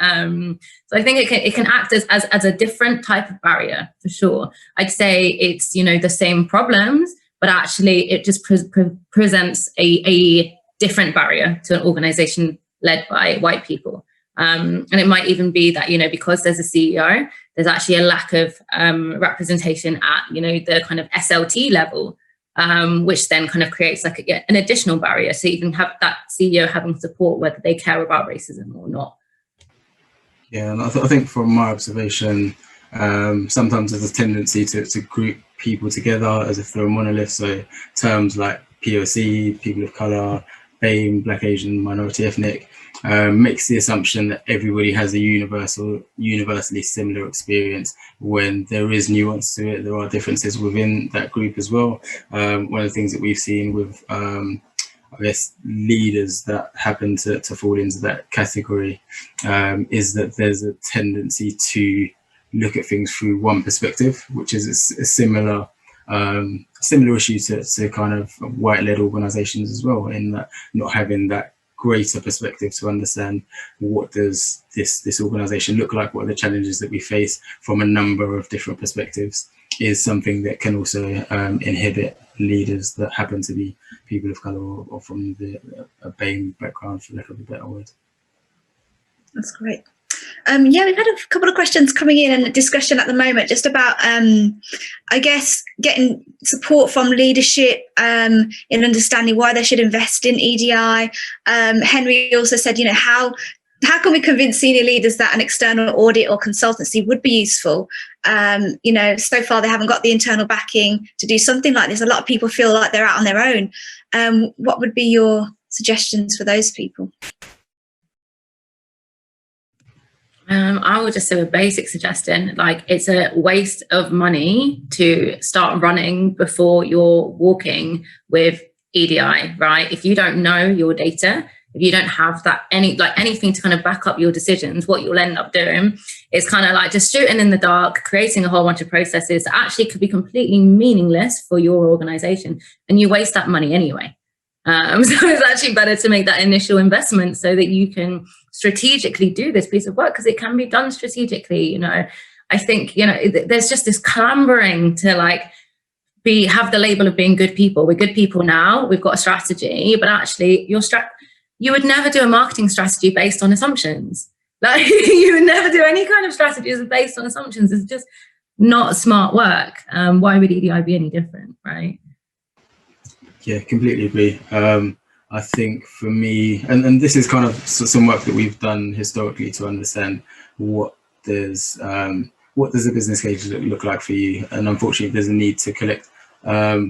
So I think it can act as a different type of barrier for sure. I'd say it's, you know, the same problems, but actually it just presents a different barrier to an organization led by white people. And it might even be that, you know, because there's a CEO, there's actually a lack of representation at, you know, the kind of SLT level, which then kind of creates like an additional barrier. So you can have that CEO having support whether they care about racism or not. Yeah, and I think from my observation, sometimes there's a tendency to group people together as if they're a monolith. So terms like POC, people of color, BAME, Black, Asian, minority, ethnic, makes the assumption that everybody has a universally similar experience, when there is nuance to it. There are differences within that group as well. One of the things that we've seen with, I guess, leaders that happen to fall into that category is that there's a tendency to look at things through one perspective, which is a similar issue to kind of white-led organizations as well, in that not having that greater perspective to understand what does this organization look like, what are the challenges that we face from a number of different perspectives, is something that can also inhibit leaders that happen to be people of color or from a BAME background, for lack of a better word. That's great. Yeah, we've had a couple of questions coming in and a discussion at the moment just about, I guess, getting support from leadership in understanding why they should invest in EDI. Henry also said, you know, how can we convince senior leaders that an external audit or consultancy would be useful? You know, so far they haven't got the internal backing to do something like this. A lot of people feel like they're out on their own. What would be your suggestions for those people? I would just say a basic suggestion, like it's a waste of money to start running before you're walking with EDI, right? If you don't know your data, if you don't have that anything to kind of back up your decisions, what you'll end up doing is kind of like just shooting in the dark, creating a whole bunch of processes that actually could be completely meaningless for your organization, and you waste that money anyway. So it's actually better to make that initial investment so that you can strategically do this piece of work, because it can be done strategically. You know, I think, you know, there's just this clambering to like have the label of being good people. We're good people now, we've got a strategy, but actually you would never do a marketing strategy based on assumptions. Like you would never do any kind of strategies based on assumptions. It's just not smart work. Why would EDI be any different, right? Yeah, completely agree. I think for me, and this is kind of some work that we've done historically to understand what does a business case look like for you. And unfortunately, there's a need to collect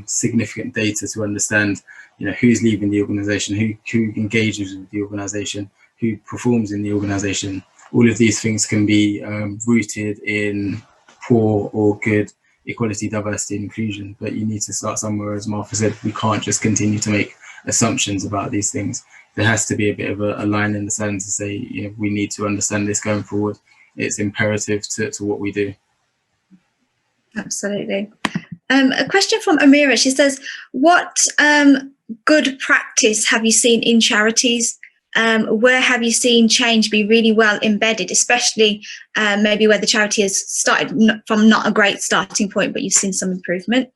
significant data to understand, you know, who's leaving the organization, who engages with the organization, who performs in the organization. All of these things can be rooted in poor or good equality, diversity, and inclusion, but you need to start somewhere. As Martha said, we can't just continue to make assumptions about these things. There has to be a bit of a line in the sand to say, you know, we need to understand this going forward. It's imperative to what we do. Absolutely. A question from Amira. She says, what good practice have you seen in charities? Where have you seen change be really well embedded, especially maybe where the charity has started from not a great starting point, but you've seen some improvement?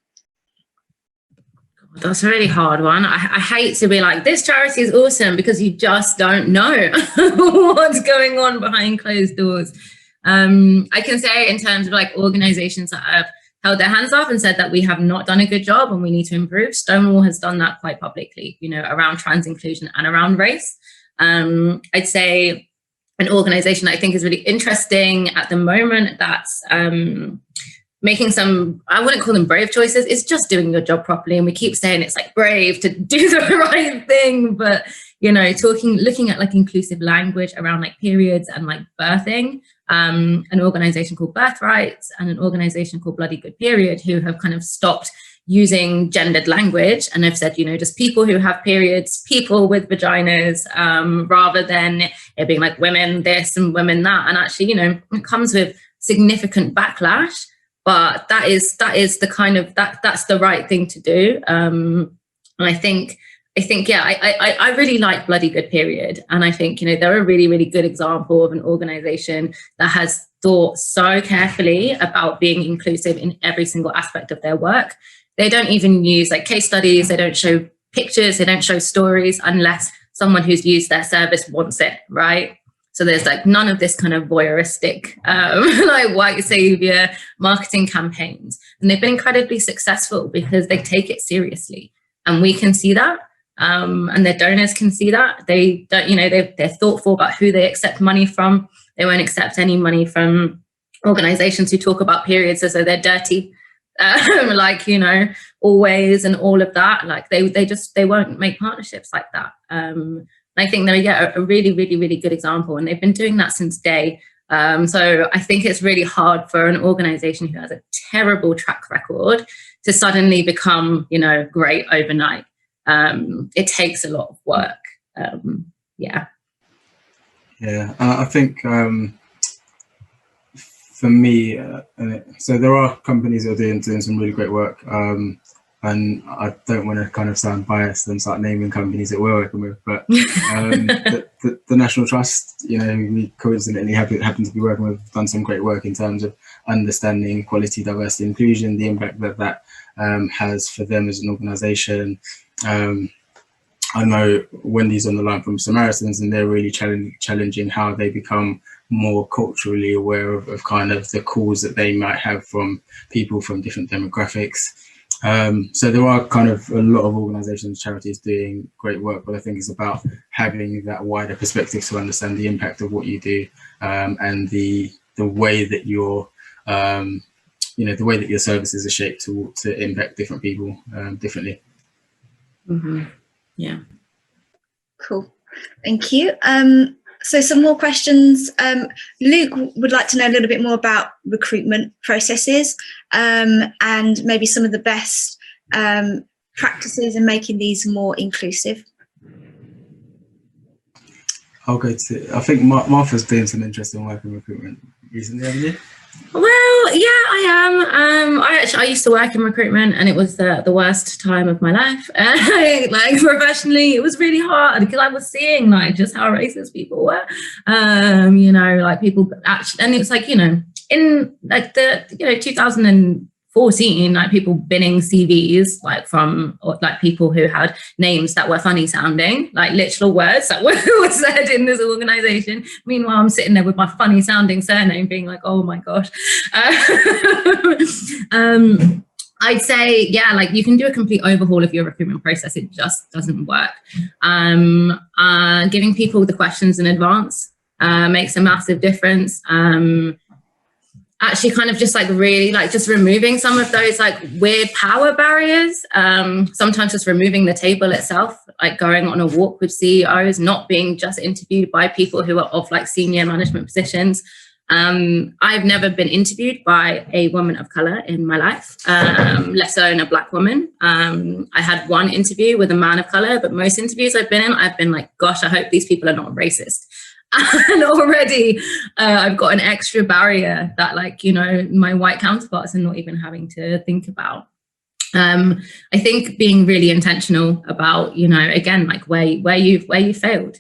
That's a really hard one. I hate to be like, this charity is awesome, because you just don't know what's going on behind closed doors. I can say in terms of like organizations that have held their hands up and said that we have not done a good job and we need to improve, Stonewall has done that quite publicly, you know, around trans inclusion and around race. I'd say an organization that I think is really interesting at the moment that's making some, I wouldn't call them brave choices, it's just doing your job properly. And we keep saying it's like brave to do the right thing, but, you know, looking at like inclusive language around like periods and like birthing, an organization called Birthrights and an organization called Bloody Good Period, who have kind of stopped using gendered language and have said, you know, just people who have periods, people with vaginas, rather than it being like women this and women that. And actually, you know, it comes with significant backlash, but that is the kind of, that's the right thing to do. And I think, yeah, I really like Bloody Good Period. And I think, you know, they're a really, really good example of an organization that has thought so carefully about being inclusive in every single aspect of their work. They don't even use like case studies. They don't show pictures. They don't show stories unless someone who's used their service wants it, right? So there's like none of this kind of voyeuristic, like white savior marketing campaigns. And they've been incredibly successful because they take it seriously. And we can see that. And their donors can see that. They don't, you know, they're thoughtful about who they accept money from. They won't accept any money from organizations who talk about periods as though they're dirty. Like, you know, always and all of that. Like they won't make partnerships like that. I think they're a really, really, really good example. And they've been doing that since day. So I think it's really hard for an organization who has a terrible track record to suddenly become, you know, great overnight. It takes a lot of work. Yeah. Yeah, I think for me, so there are companies that are doing some really great work. And I don't want to kind of sound biased and start naming companies that we're working with, but the National Trust, you know, we coincidentally happen to be working with, done some great work in terms of understanding equality, diversity, inclusion, the impact that has for them as an organisation. I know Wendy's on the line from Samaritans, and they're really challenging how they become more culturally aware of kind of the calls that they might have from people from different demographics. So there are kind of a lot of organisations, charities doing great work, but I think it's about having that wider perspective to understand the impact of what you do, and the way that your the way that your services are shaped to impact different people differently. Mm-hmm. Yeah. Cool. Thank you. So some more questions. Luke would like to know a little bit more about recruitment processes and maybe some of the best practices in making these more inclusive. I'll go to, I think Martha's doing some interesting work in recruitment recently, haven't you? Well, yeah, I am. I used to work in recruitment, and it was the worst time of my life. Like professionally, it was really hard because I was seeing like just how racist people were. You know, like people actually, and it was like, you know, in like the 2014, like people binning CVs like from like people who had names that were funny sounding, like literal words that were said in this organization. Meanwhile, I'm sitting there with my funny sounding surname being like, oh my gosh. I'd say, yeah, like you can do a complete overhaul of your recruitment process. It just doesn't work. Giving people the questions in advance makes a massive difference. Actually kind of just like really like just removing some of those like weird power barriers. Sometimes just removing the table itself, like going on a walk with CEOs, not being just interviewed by people who are of like senior management positions. I've never been interviewed by a woman of color in my life, let alone a Black woman. I had one interview with a man of color, but most interviews I've been in, I've been like, gosh, I hope these people are not racist. And already I've got an extra barrier that like, you know, my white counterparts are not even having to think about. I think being really intentional about, you know, again, like where you failed.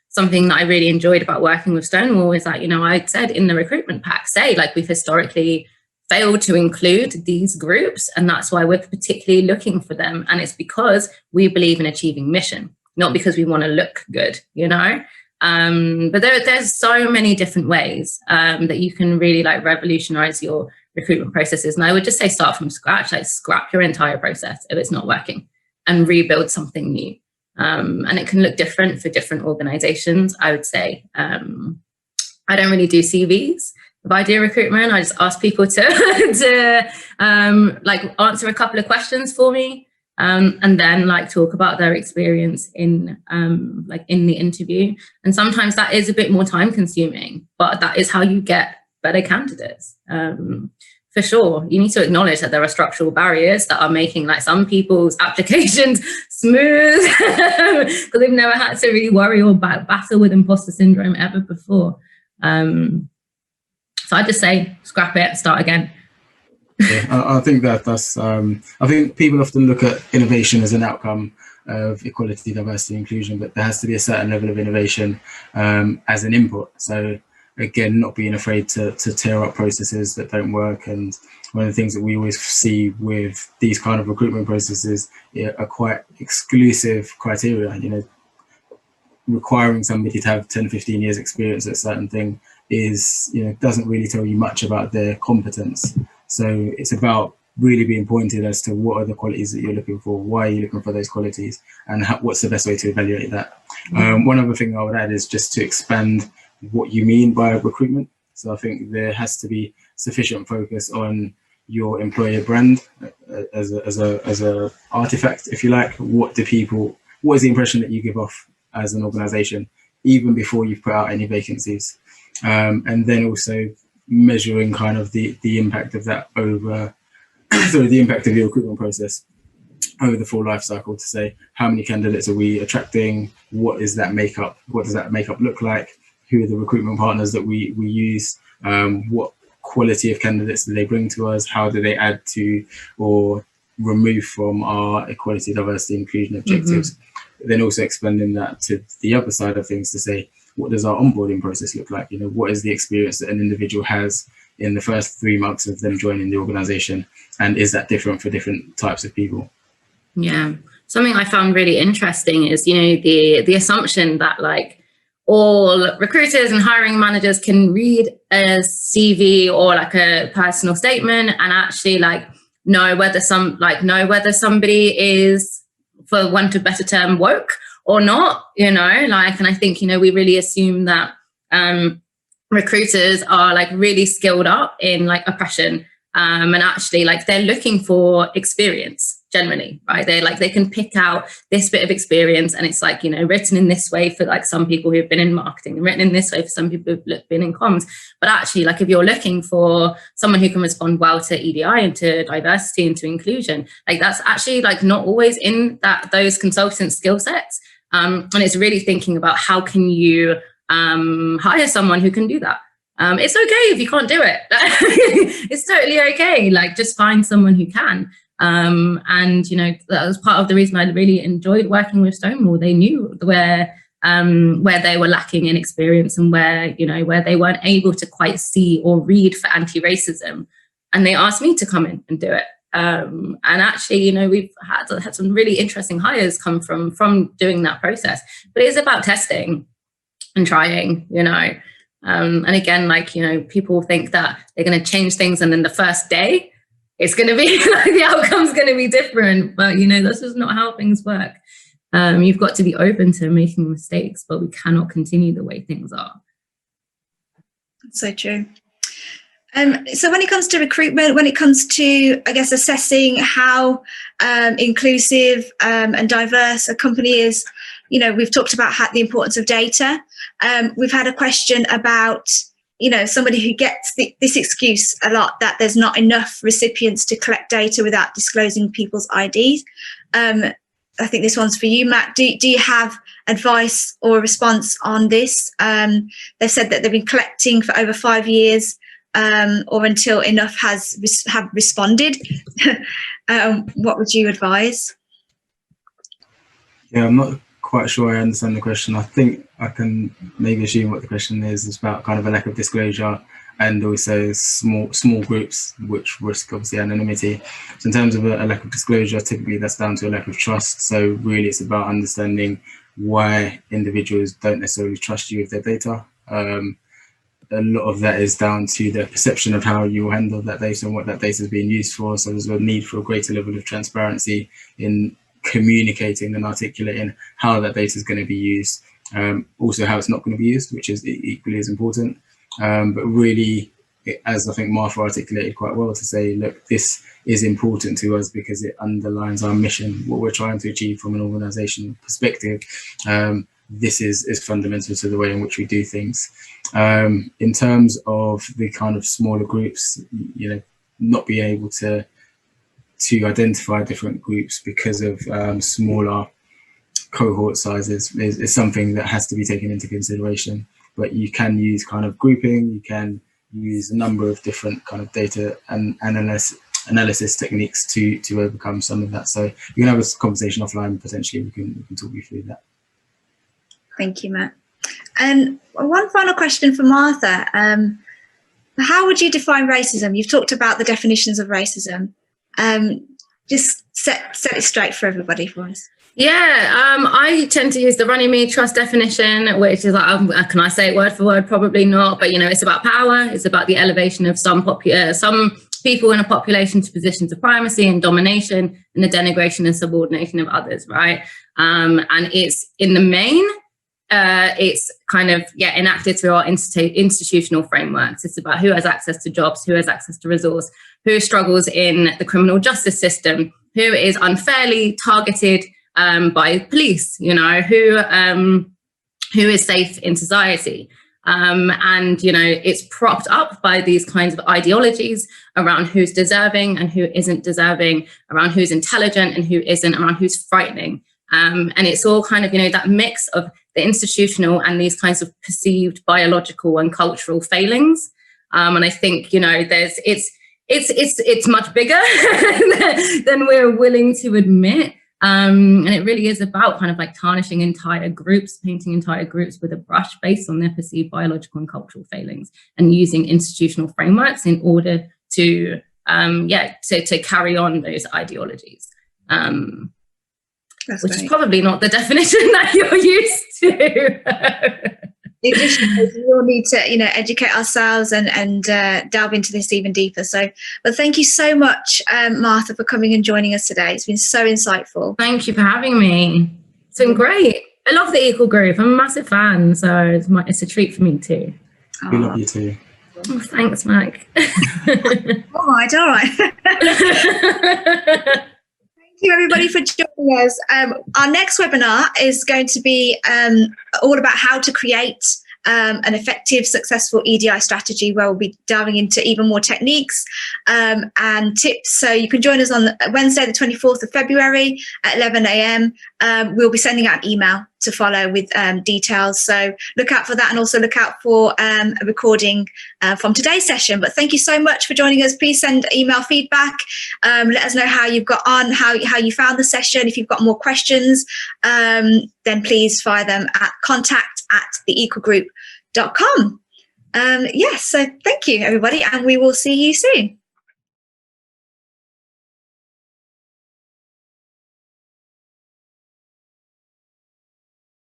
Something that I really enjoyed about working with Stonewall is that, you know, I said in the recruitment pack, say like we've historically failed to include these groups, and that's why we're particularly looking for them. And it's because we believe in achieving mission, not because we want to look good, you know. But there's so many different ways that you can really like revolutionize your recruitment processes. And I would just say start from scratch, like scrap your entire process if it's not working and rebuild something new. And it can look different for different organizations, I would say. I don't really do CVs. If I do recruitment, I just ask people to like answer a couple of questions for me. And then like talk about their experience in like in the interview. And sometimes that is a bit more time consuming, but that is how you get better candidates. For sure, you need to acknowledge that there are structural barriers that are making like some people's applications smooth because they've never had to really worry or battle with imposter syndrome ever before. So I just say scrap it, start again. Yeah, I think that's. I think people often look at innovation as an outcome of equality, diversity, inclusion, but there has to be a certain level of innovation as an input. So again, not being afraid to tear up processes that don't work. And one of the things that we always see with these kind of recruitment processes are quite exclusive criteria. You know, requiring somebody to have 10, 15 years experience at a certain thing is, you know, doesn't really tell you much about their competence. So it's about really being pointed as to what are the qualities that you're looking for, why are you looking for those qualities, and what's the best way to evaluate that. One other thing I would add is just to expand what you mean by recruitment. So I think there has to be sufficient focus on your employer brand as a artifact, if you like. What is the impression that you give off as an organization, even before you've put out any vacancies? And then also measuring kind of the impact of that over, the impact of your recruitment process over the full life cycle, to say how many candidates are we attracting, what is that makeup, what does that makeup look like, who are the recruitment partners that we use, what quality of candidates do they bring to us, how do they add to or remove from our equality, diversity, inclusion objectives. Then also expanding that to the other side of things to say, what does our onboarding process look like? You know, what is the experience that an individual has in the first 3 months of them joining the organization? And is that different for different types of people? Yeah. Something I found really interesting is, you know, the assumption that like all recruiters and hiring managers can read a CV or like a personal statement and actually like know whether somebody is, for want of a better term, woke or not, you know, like, and I think, you know, we really assume that recruiters are like really skilled up in like oppression, and actually like they're looking for experience. generally, right? They can pick out this bit of experience, and it's like, you know, written in this way for like some people who've been in marketing, and written in this way for some people who've been in comms. But actually, like if you're looking for someone who can respond well to EDI and to diversity and to inclusion, like that's actually like not always in those consultant skill sets. And it's really thinking about how can you hire someone who can do that. It's okay if you can't do it. It's totally okay. Like just find someone who can. And, you know, that was part of the reason I really enjoyed working with Stonewall. They knew where they were lacking in experience and where they weren't able to quite see or read for anti-racism. And they asked me to come in and do it. And actually, you know, we've had some really interesting hires come from doing that process. But it's about testing and trying, you know. And again, like, you know, people think that they're going to change things and then the first day it's going to be like the outcome's going to be different. But, you know, that's just not how things work. You've got to be open to making mistakes, but we cannot continue the way things are. So true. So when it comes to recruitment, when it comes to, I guess, assessing how inclusive and diverse a company is, you know, we've talked about the importance of data. We've had a question about, you know, somebody who gets this excuse a lot, that there's not enough recipients to collect data without disclosing people's IDs. I think this one's for you, Matt. Do you have advice or a response on this? They've said that they've been collecting for over 5 years, or until enough have responded. What would you advise? Yeah, I'm not quite sure I understand the question. I think I can maybe assume what the question is. It's about kind of a lack of disclosure and also small groups which risk obviously anonymity. So in terms of a lack of disclosure, typically that's down to a lack of trust. So really it's about understanding why individuals don't necessarily trust you with their data. A lot of that is down to the perception of how you handle that data and what that data is being used for. So there's a need for a greater level of transparency in communicating and articulating how that data is going to be used. Also how it's not going to be used, which is equally as important. But really, as I think Martha articulated quite well, to say, look, this is important to us because it underlines our mission, what we're trying to achieve from an organizational perspective. This is fundamental to the way in which we do things. In terms of the kind of smaller groups, you know, not being able to identify different groups because of smaller cohort sizes is something that has to be taken into consideration. But you can use kind of grouping, you can use a number of different kind of data and analysis techniques to overcome some of that. So you can have a conversation offline, potentially we can talk you through that. Thank you, Matt. And one final question for Martha. How would you define racism? You've talked about the definitions of racism. Just set it straight for everybody for us. Yeah, I tend to use the Runnymede Trust definition, which is like, can I say it word for word? Probably not, but you know, it's about power. It's about the elevation of some people in a population to positions of primacy and domination, and the denigration and subordination of others, right? And it's in the main, it's kind of enacted through our institutional frameworks. It's about who has access to jobs, who has access to resource, who struggles in the criminal justice system, who is unfairly targeted by police, you know, who is safe in society. And, you know, it's propped up by these kinds of ideologies around who's deserving and who isn't deserving, around who's intelligent and who isn't, around who's frightening. And it's all kind of, you know, that mix of the institutional and these kinds of perceived biological and cultural failings. And I think, you know, it's much bigger than we're willing to admit. And it really is about kind of like tarnishing entire groups, painting entire groups with a brush based on their perceived biological and cultural failings, and using institutional frameworks in order to carry on those ideologies. Which is probably not the definition that you're used to. It just shows we all need to, you know, educate ourselves and delve into this even deeper. So, but thank you so much, Martha, for coming and joining us today. It's been so insightful. Thank you for having me. It's been great. I love the Equal Group. I'm a massive fan, so it's a treat for me too. We love you too. Oh, thanks, Mike. All right. Thank you everybody for joining us. Our next webinar is going to be all about how to create an effective, successful EDI strategy, where we'll be diving into even more techniques and tips. So you can join us on Wednesday, the 24th of February at 11 a.m. We'll be sending out an email to follow with details. So look out for that, and also look out for a recording from today's session. But thank you so much for joining us. Please send email feedback. Let us know how you've got on, how you found the session. If you've got more questions, then please fire them at contact@theequalgroup.com. Yes, so thank you everybody, and we will see you soon.